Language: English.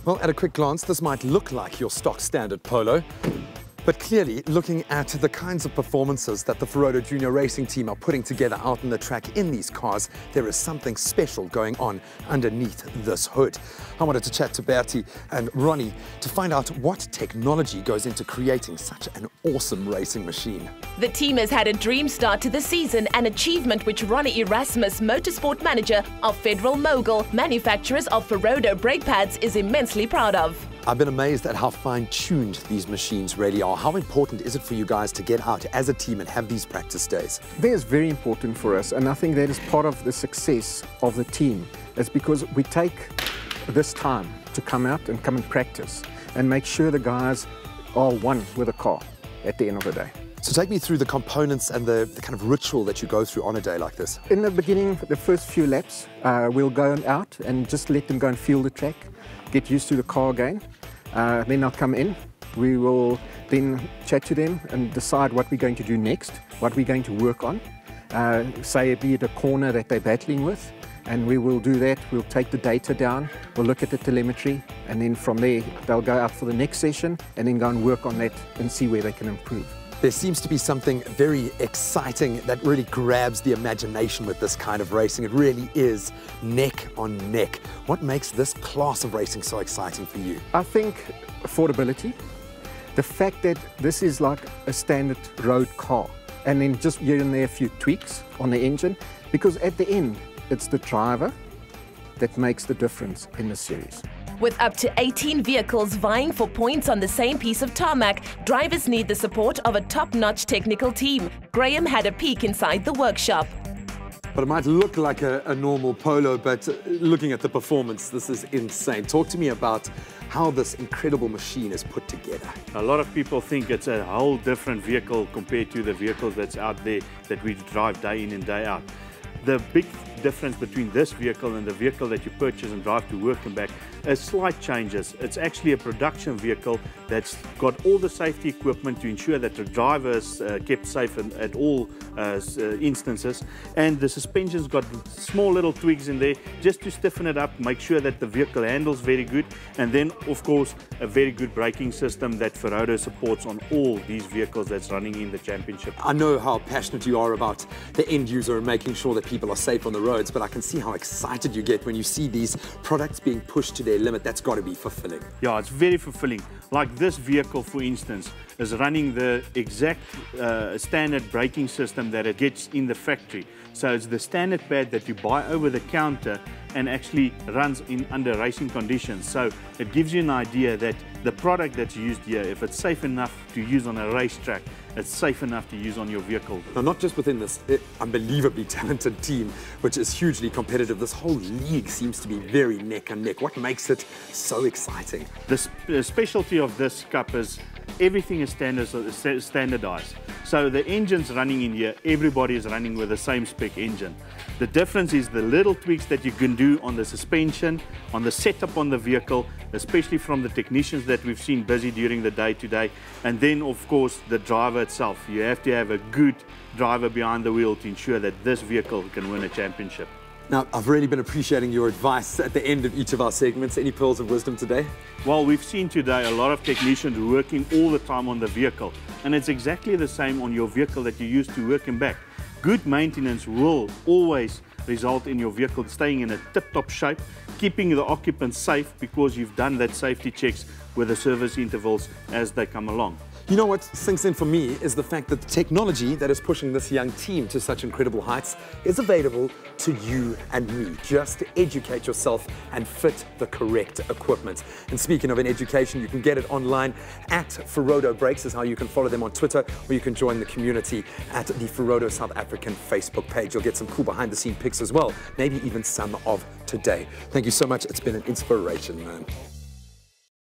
Well, at a quick glance, this might look like your stock standard polo, but clearly, looking at the kinds of performances that the Ferodo Junior Racing team are putting together out on the track in these cars, there is something special going on underneath this hood. I wanted to chat to Bertie and Ronnie to find out what technology goes into creating such an awesome racing machine. The team has had a dream start to the season, an achievement which Ronnie Erasmus, motorsport manager of Federal Mogul, manufacturers of Ferodo brake pads, is immensely proud of. I've been amazed at how fine-tuned these machines really are. How important is it for you guys to get out as a team and have these practice days? That is very important for us, and I think that is part of the success of the team. It's because we take this time to come out and come and practice and make sure the guys are one with the car at the end of the day. So take me through the components and the kind of ritual that you go through on a day like this. In the beginning, the first few laps, we'll go out and just let them go and feel the track, get used to the car again. Then I'll come in. We will then chat to them and decide what we're going to do next, what we're going to work on. Say be it a corner that they're battling with, and we will do that. We'll take the data down, we'll look at the telemetry, and then from there they'll go out for the next session and then go and work on that and see where they can improve. There seems to be something very exciting that really grabs the imagination with this kind of racing. It really is neck on neck. What makes this class of racing so exciting for you? I think affordability, the fact that this is like a standard road car, and then just here and there a few tweaks on the engine, because at the end, it's the driver that makes the difference in the series. With up to 18 vehicles vying for points on the same piece of tarmac, drivers need the support of a top-notch technical team. Graham had a peek inside the workshop. But it might look like a normal polo, but looking at the performance, this is insane. Talk to me about how this incredible machine is put together. A lot of people think it's a whole different vehicle compared to the vehicles that's out there that we drive day in and day out. The big difference between this vehicle and the vehicle that you purchase and drive to work and back is slight changes. It's actually a production vehicle that's got all the safety equipment to ensure that the driver is kept safe at all instances, and the suspension's got small little tweaks in there just to stiffen it up, make sure that the vehicle handles very good, and then of course a very good braking system that Ferodo supports on all these vehicles that's running in the championship. I know how passionate you are about the end user and making sure that people are safe on the roads, but I can see how excited you get when you see these products being pushed to their limit. That's got to be fulfilling. Yeah, it's very fulfilling. Like this vehicle, for instance, is running the exact standard braking system that it gets in the factory. So it's the standard pad that you buy over the counter and actually runs in under racing conditions. So it gives you an idea that the product that's used here, if it's safe enough to use on a racetrack, it's safe enough to use on your vehicle. Now, not just within this unbelievably talented team, which is hugely competitive, this whole league seems to be very neck and neck. What makes it so exciting? The specialty of this cup is everything is standardized. So the engine's running in here, everybody is running with the same spec engine. The difference is the little tweaks that you can do on the suspension, on the setup on the vehicle, especially from the technicians that we've seen busy during the day today, and then of course the driver itself. You have to have a good driver behind the wheel to ensure that this vehicle can win a championship. Now, I've really been appreciating your advice at the end of each of our segments. Any pearls of wisdom today? Well, we've seen today a lot of technicians working all the time on the vehicle, and it's exactly the same on your vehicle that you use to work and back. Good maintenance will always result in your vehicle staying in a tip-top shape, keeping the occupants safe because you've done that safety checks with the service intervals as they come along. You know what sinks in for me is the fact that the technology that is pushing this young team to such incredible heights is available to you and me. Just educate yourself and fit the correct equipment. And speaking of an education, you can get it online at Ferodo Brakes is how you can follow them on Twitter, or you can join the community at the Ferodo South African Facebook page. You'll get some cool behind-the-scene pics as well, maybe even some of today. Thank you so much. It's been an inspiration, man.